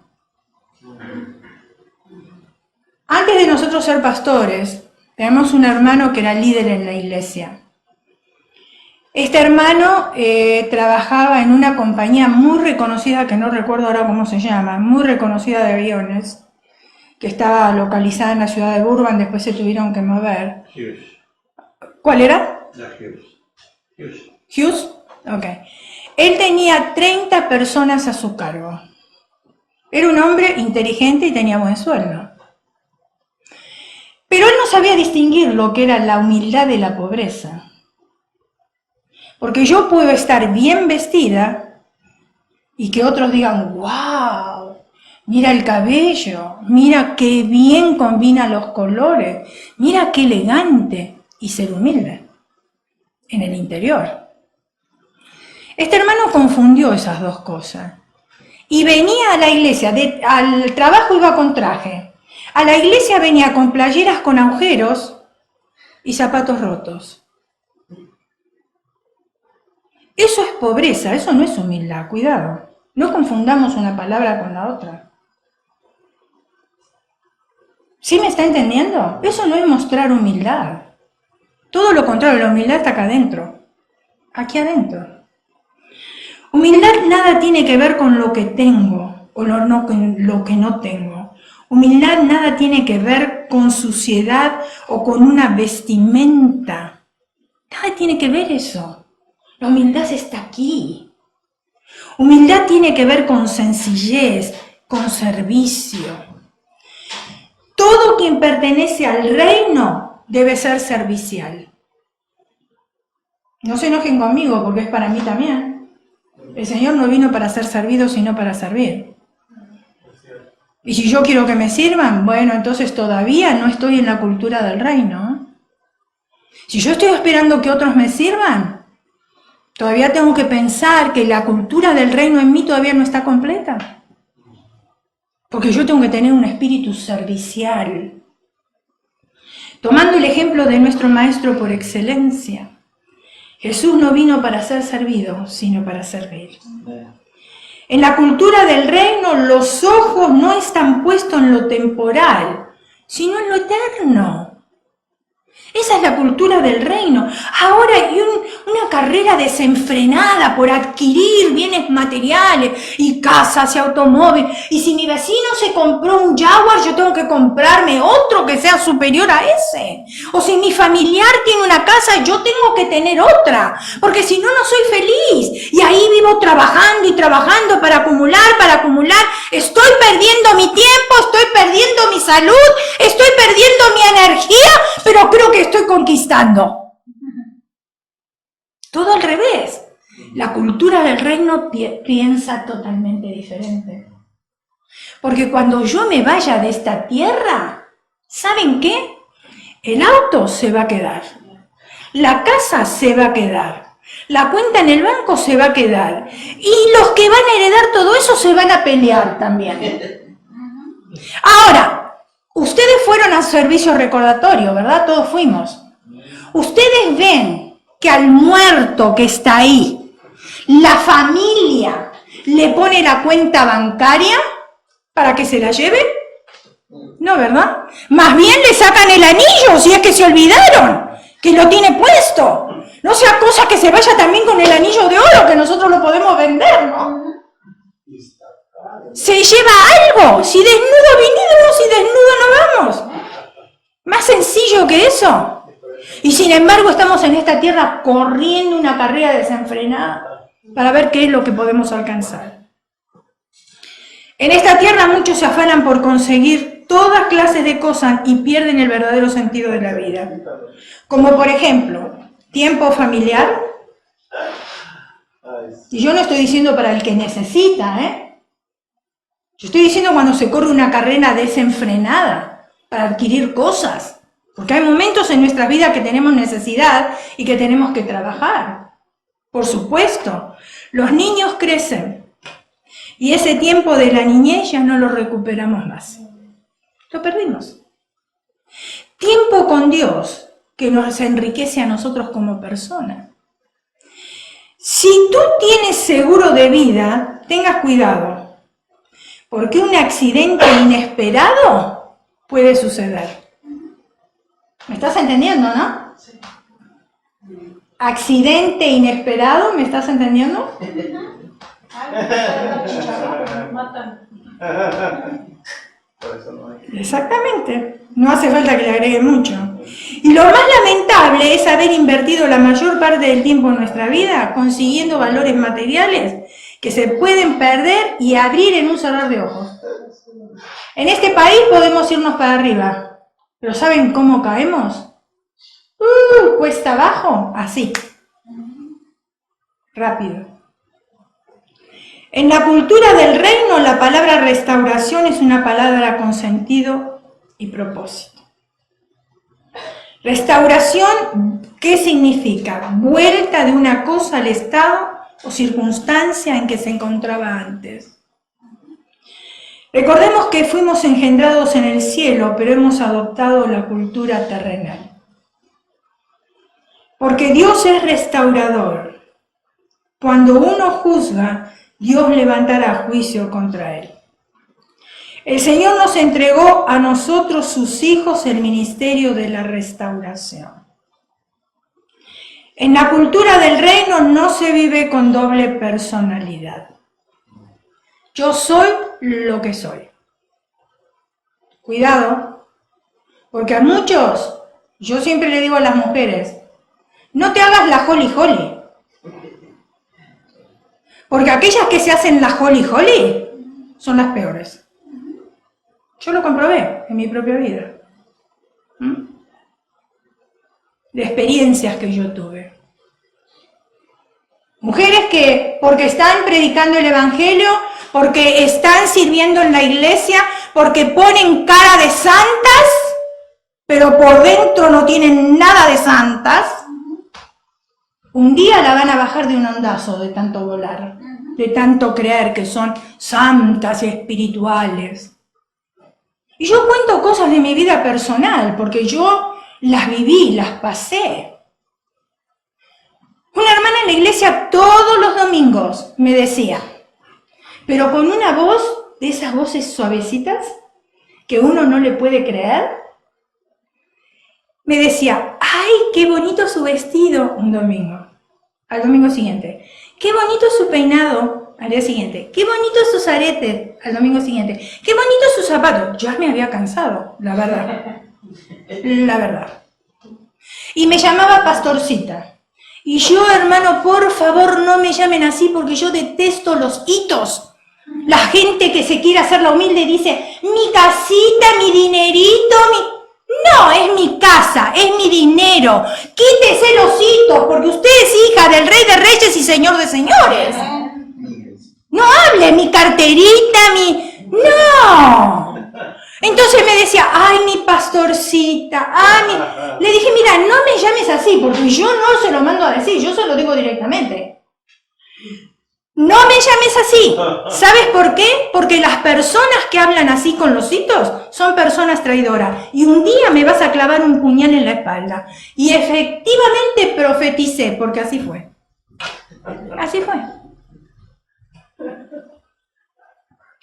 Speaker 1: Antes de nosotros ser pastores, tenemos un hermano que era líder en la iglesia. Este hermano trabajaba en una compañía muy reconocida, que no recuerdo ahora cómo se llama, muy reconocida de aviones, que estaba localizada en la ciudad de Burbank, después se tuvieron que mover.
Speaker 2: Hughes.
Speaker 1: ¿Cuál era?
Speaker 2: La Hughes.
Speaker 1: ¿Hughes? Ok. Él tenía 30 personas a su cargo. Era un hombre inteligente y tenía buen sueldo. Pero él no sabía distinguir lo que era la humildad de la pobreza. Porque yo puedo estar bien vestida y que otros digan, ¡wow! Mira el cabello, mira qué bien combina los colores, mira qué elegante, y ser humilde en el interior. Este hermano confundió esas dos cosas y venía a la iglesia, al trabajo iba con traje, a la iglesia venía con playeras con agujeros y zapatos rotos. Eso es pobreza, eso no es humildad, cuidado. No confundamos una palabra con la otra. ¿Sí me está entendiendo? Eso no es mostrar humildad. Todo lo contrario, la humildad está acá adentro. Aquí adentro. Humildad nada tiene que ver con lo que tengo o lo que no tengo. Humildad nada tiene que ver con suciedad o con una vestimenta. Nada tiene que ver eso. La humildad está aquí. Humildad tiene que ver con sencillez, con servicio. Todo quien pertenece al reino debe ser servicial. No se enojen conmigo porque es para mí también. El Señor no vino para ser servido, sino para servir. Y si yo quiero que me sirvan, bueno, entonces todavía no estoy en la cultura del reino. Si yo estoy esperando que otros me sirvan, todavía tengo que pensar que la cultura del reino en mí todavía no está completa. Porque yo tengo que tener un espíritu servicial. Tomando el ejemplo de nuestro maestro por excelencia, Jesús no vino para ser servido, sino para servir. En la cultura del reino, los ojos no están puestos en lo temporal, sino en lo eterno. Esa es la cultura del reino. Ahora hay una carrera desenfrenada por adquirir bienes materiales y casas y automóviles. Y si mi vecino se compró un Jaguar, yo tengo que comprarme otro que sea superior a ese. O si mi familiar tiene una casa, yo tengo que tener otra. Porque si no, no soy feliz. Y ahí vivo trabajando y trabajando para acumular, para acumular. Estoy perdiendo mi tiempo, estoy perdiendo mi salud, estoy perdiendo mi energía, pero creo que estoy conquistando. Todo al revés. La cultura del reino piensa totalmente diferente. Porque cuando yo me vaya de esta tierra, ¿saben qué? El auto se va a quedar, la casa se va a quedar, la cuenta en el banco se va a quedar, y los que van a heredar todo eso se van a pelear también. Ahora, ustedes fueron al servicio recordatorio, ¿verdad? Todos fuimos. Ustedes ven que al muerto que está ahí, la familia le pone la cuenta bancaria para que se la lleve. No, ¿verdad? Más bien le sacan el anillo, si es que se olvidaron, que lo tiene puesto. No sea cosa que se vaya también con el anillo de oro, que nosotros lo podemos vender, ¿no? Se lleva algo. Si desnudo vinimos, si desnudo no vamos. Más sencillo que eso. Y sin embargo estamos en esta tierra corriendo una carrera desenfrenada para ver qué es lo que podemos alcanzar. En esta tierra muchos se afanan por conseguir todas clases de cosas y pierden el verdadero sentido de la vida. Como por ejemplo, tiempo familiar. Y yo no estoy diciendo para el que necesita, Yo estoy diciendo cuando se corre una carrera desenfrenada para adquirir cosas. Porque hay momentos en nuestra vida que tenemos necesidad y que tenemos que trabajar. Por supuesto, los niños crecen. Y ese tiempo de la niñez ya no lo recuperamos más. Lo perdimos. Tiempo con Dios que nos enriquece a nosotros como personas. Si tú tienes seguro de vida, tengas cuidado, porque un accidente inesperado puede suceder. ¿Me estás entendiendo, no? Sí. Accidente inesperado, ¿me estás entendiendo? Exactamente, no hace falta que le agregue mucho. Y lo más lamentable es haber invertido la mayor parte del tiempo en nuestra vida consiguiendo valores materiales que se pueden perder y abrir en un cerrar de ojos. En este país podemos irnos para arriba, pero ¿saben cómo caemos? Cuesta abajo, así, rápido. En la cultura del reino, la palabra restauración es una palabra con sentido y propósito. Restauración, ¿qué significa? Vuelta de una cosa al estado o circunstancia en que se encontraba antes. Recordemos que fuimos engendrados en el cielo, pero hemos adoptado la cultura terrenal. Porque Dios es restaurador. Cuando uno juzga, Dios levantará juicio contra él. El Señor nos entregó a nosotros, sus hijos, el ministerio de la restauración. En la cultura del reino no se vive con doble personalidad. Yo soy lo que soy. Cuidado, porque a muchos, yo siempre le digo a las mujeres, no te hagas la holly holly. Porque aquellas que se hacen la holly holly son las peores. Yo lo comprobé en mi propia vida. De experiencias que yo tuve. Mujeres que, porque están predicando el evangelio, porque están sirviendo en la iglesia, porque ponen cara de santas, pero por dentro no tienen nada de santas, un día la van a bajar de un ondazo de tanto volar, de tanto creer que son santas y espirituales. Y yo cuento cosas de mi vida personal, porque yo las viví, las pasé. Una hermana en la iglesia todos los domingos me decía, pero con una voz, de esas voces suavecitas, que uno no le puede creer, me decía, ¡ay, qué bonito su vestido! Un domingo. Al domingo siguiente. ¡Qué bonito su peinado! Al día siguiente. ¡Qué bonitos sus aretes! Al domingo siguiente. ¡Qué bonitos sus zapatos! Ya me había cansado, la verdad. La verdad. Y me llamaba pastorcita. Y yo, hermano, por favor, no me llamen así porque yo detesto los hitos. La gente que se quiere hacer la humilde dice, mi casita, mi dinerito, mi... No, es mi casa, es mi dinero. Quítese los hitos, porque usted es hija del Rey de Reyes y Señor de Señores. No hable, mi carterita, No. Entonces me decía, ay, mi pastorcita, Le dije, mira, no me llames así, porque yo no se lo mando a decir, yo se lo digo directamente. No me llames así. ¿Sabes por qué? Porque las personas que hablan así con los hitos son personas traidoras. Y un día me vas a clavar un puñal en la espalda. Y efectivamente profeticé, porque así fue. Así fue.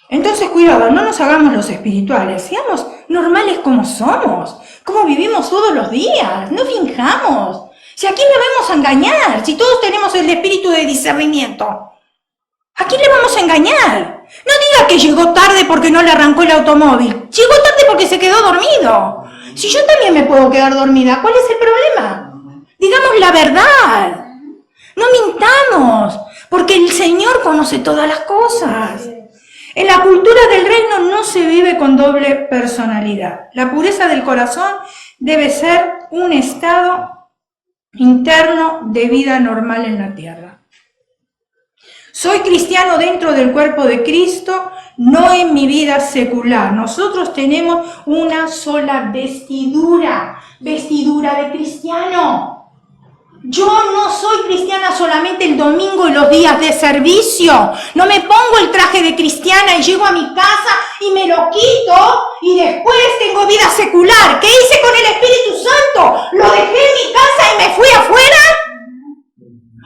Speaker 1: Entonces, cuidado, no nos hagamos los espirituales. Seamos normales como somos, como vivimos todos los días. No finjamos. Si aquí no vamos a engañar, si todos tenemos el espíritu de discernimiento. ¿A quién le vamos a engañar? No diga que llegó tarde porque no le arrancó el automóvil. Llegó tarde porque se quedó dormido. Si yo también me puedo quedar dormida, ¿cuál es el problema? Digamos la verdad. No mintamos, porque el Señor conoce todas las cosas. En la cultura del reino no se vive con doble personalidad. La pureza del corazón debe ser un estado interno de vida normal en la tierra. Soy cristiano dentro del cuerpo de Cristo, no en mi vida secular. Nosotros tenemos una sola vestidura de cristiano. Yo no soy cristiana solamente el domingo y los días de servicio. No me pongo el traje de cristiana y llego a mi casa y me lo quito y después tengo vida secular. ¿Qué hice con el Espíritu Santo? ¿Lo dejé en mi casa y me fui afuera?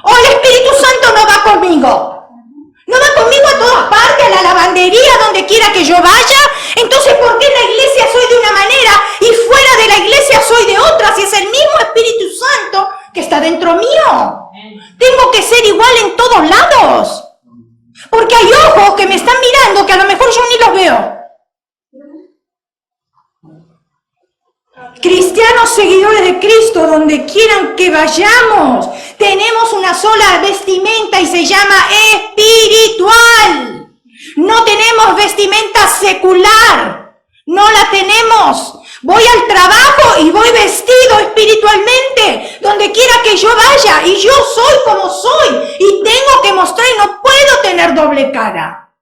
Speaker 1: ¿O el Espíritu Santo no va conmigo? ¿No va conmigo a todas partes, a la lavandería, donde quiera que yo vaya? Entonces, ¿por qué en la iglesia soy de una manera y fuera de la iglesia soy de otra? Si es el mismo Espíritu Santo que está dentro mío. Tengo que ser igual en todos lados. Porque hay ojos que me están mirando que a lo mejor yo ni los veo. Cristianos seguidores de Cristo, donde quieran que vayamos, tenemos una sola vestimenta y se llama espiritual. No tenemos vestimenta secular, no la tenemos. Voy al trabajo y voy vestido espiritualmente, donde quiera que yo vaya, y yo soy como soy, y tengo que mostrar y no puedo tener doble cara.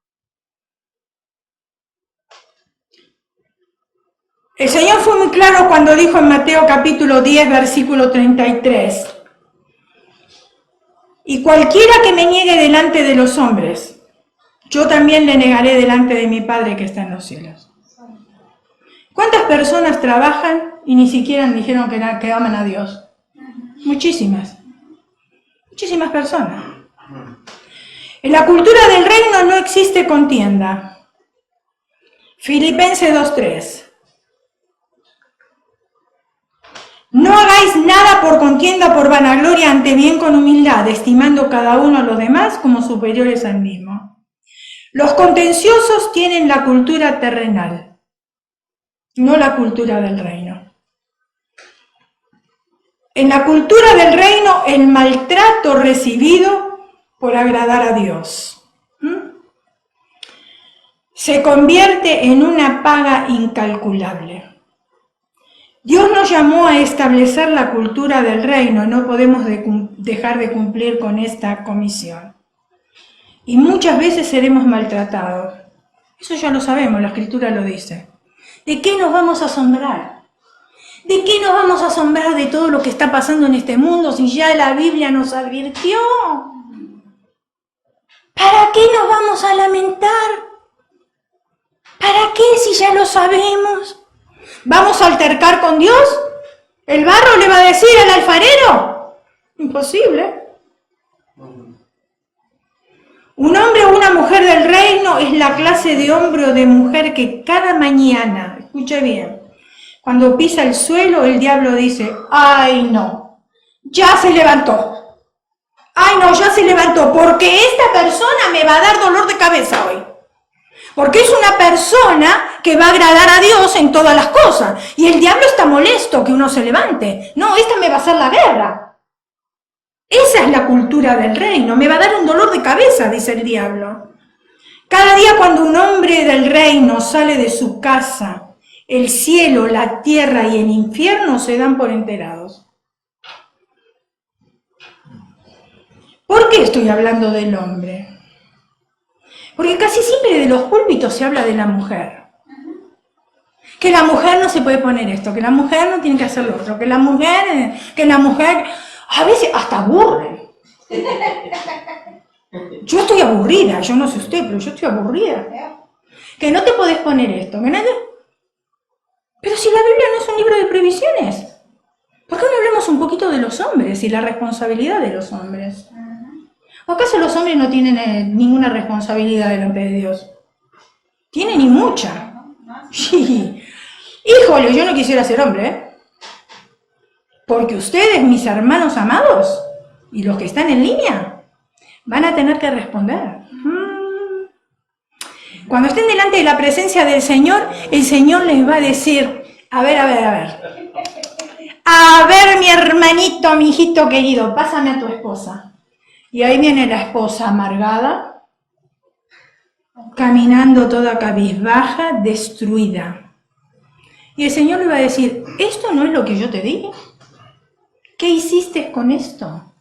Speaker 1: El Señor fue muy claro cuando dijo en Mateo capítulo 10, versículo 33, y cualquiera que me niegue delante de los hombres, yo también le negaré delante de mi Padre que está en los cielos. ¿Cuántas personas trabajan y ni siquiera dijeron que aman a Dios? Muchísimas. Muchísimas personas. En la cultura del reino no existe contienda. Filipenses 2:3. No hagáis nada por contienda, por vanagloria, ante bien con humildad, estimando cada uno a los demás como superiores al mismo. Los contenciosos tienen la cultura terrenal, no la cultura del reino. En la cultura del reino, el maltrato recibido por agradar a Dios se convierte en una paga incalculable. Dios nos llamó a establecer la cultura del reino y no podemos dejar de cumplir con esta comisión. Y muchas veces seremos maltratados. Eso ya lo sabemos, la Escritura lo dice. ¿De qué nos vamos a asombrar? ¿De qué nos vamos a asombrar de todo lo que está pasando en este mundo si ya la Biblia nos advirtió? ¿Para qué nos vamos a lamentar? ¿Para qué si ya lo sabemos? ¿Vamos a altercar con Dios? ¿El barro le va a decir al alfarero? Imposible. Un hombre o una mujer del reino es la clase de hombre o de mujer que cada mañana, escuche bien, cuando pisa el suelo el diablo dice, ¡ay no! Ya se levantó. ¡Ay no! Ya se levantó porque esta persona me va a dar dolor de cabeza hoy. Porque es una persona que va a agradar a Dios en todas las cosas. Y el diablo está molesto que uno se levante. No, esta me va a hacer la guerra. Esa es la cultura del reino. Me va a dar un dolor de cabeza, dice el diablo. Cada día cuando un hombre del reino sale de su casa, el cielo, la tierra y el infierno se dan por enterados. ¿Por qué estoy hablando del hombre? Porque casi siempre de los púlpitos se habla de la mujer. Que la mujer no se puede poner esto, que la mujer no tiene que hacer lo otro, que la mujer, a veces hasta aburre. Yo estoy aburrida, yo no sé usted, pero yo estoy aburrida. Que no te podés poner esto, que nadie... Pero si la Biblia no es un libro de prohibiciones, ¿por qué no hablamos un poquito de los hombres y la responsabilidad de los hombres? ¿O acaso los hombres no tienen ninguna responsabilidad delante de Dios? Tienen y mucha. Sí. Híjole, yo no quisiera ser hombre, ¿eh? Porque ustedes, mis hermanos amados, y los que están en línea, van a tener que responder. Cuando estén delante de la presencia del Señor, el Señor les va a decir, a ver. A ver, mi hermanito, mi hijito querido, pásame a tu esposa. Y ahí viene la esposa amargada, caminando toda cabizbaja, destruida. Y el Señor le va a decir, ¿esto no es lo que yo te dije? ¿Qué hiciste con esto?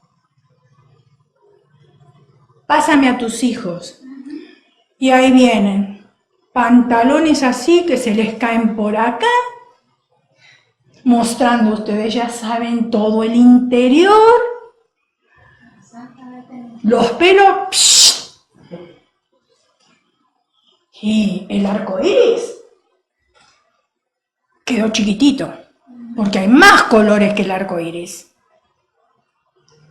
Speaker 1: Pásame a tus hijos. Y ahí vienen, pantalones así que se les caen por acá, mostrando, ustedes ya saben, todo el interior, los pelos, ¡psh! Y el arco iris quedó chiquitito, porque hay más colores que el arco iris.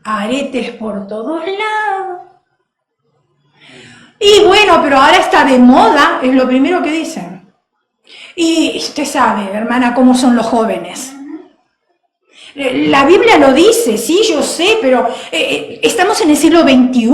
Speaker 1: Aretes por todos lados. Y bueno, pero ahora está de moda, es lo primero que dicen. Y usted sabe, hermana, cómo son los jóvenes. La Biblia lo dice, sí, yo sé, pero estamos en el siglo XXI.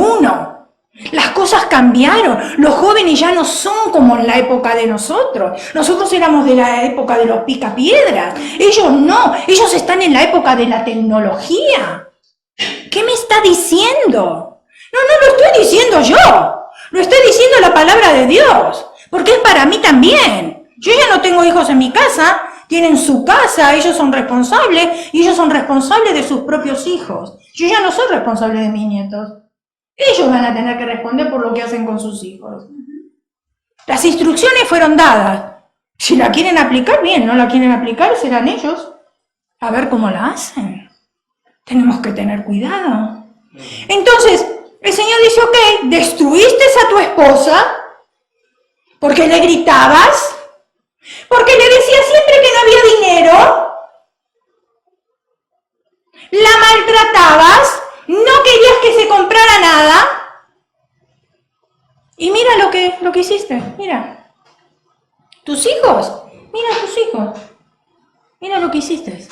Speaker 1: Las cosas cambiaron. Los jóvenes ya no son como en la época de nosotros. Nosotros éramos de la época de los picapiedras. Ellos no, ellos están en la época de la tecnología. ¿Qué me está diciendo? No lo estoy diciendo yo. Lo estoy diciendo la palabra de Dios, porque es para mí también. Yo ya no tengo hijos en mi casa, tienen su casa, ellos son responsables, y ellos son responsables de sus propios hijos. Yo ya no soy responsable de mis nietos. Ellos van a tener que responder por lo que hacen con sus hijos. Las instrucciones fueron dadas. Si la quieren aplicar, bien, no la quieren aplicar, serán ellos. A ver cómo la hacen. Tenemos que tener cuidado. Entonces, el Señor dice, ok, destruiste a tu esposa porque le gritabas, porque le decías siempre que no había dinero, la maltratabas, no querías que se comprara nada, y mira lo que hiciste, mira, tus hijos, mira lo que hiciste.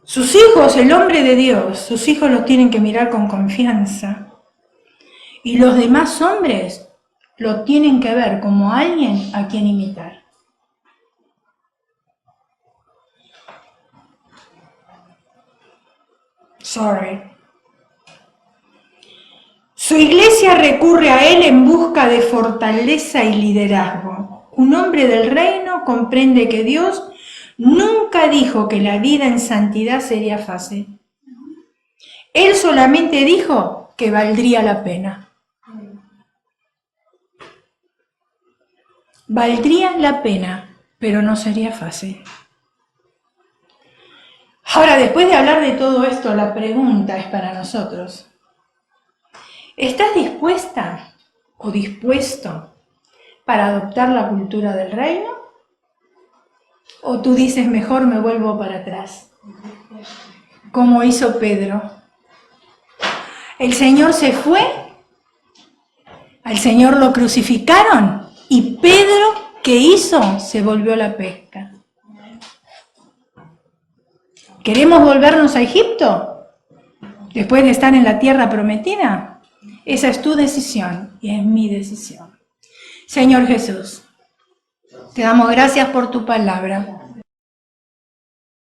Speaker 1: Sus hijos, el hombre de Dios, sus hijos los tienen que mirar con confianza. Y los demás hombres lo tienen que ver como alguien a quien imitar. Su iglesia recurre a él en busca de fortaleza y liderazgo. Un hombre del reino comprende que Dios nunca dijo que la vida en santidad sería fácil. Él solamente dijo que valdría la pena. Valdría la pena, pero no sería fácil. Ahora, después de hablar de todo esto, la pregunta es para nosotros. ¿Estás dispuesta o dispuesto para adoptar la cultura del reino? ¿O tú dices, mejor me vuelvo para atrás? Como hizo Pedro. El Señor se fue, al Señor lo crucificaron y Pedro, ¿qué hizo? Se volvió a la pesca. ¿Queremos volvernos a Egipto después de estar en la tierra prometida? Esa es tu decisión y es mi decisión. Señor Jesús, te damos gracias por tu palabra.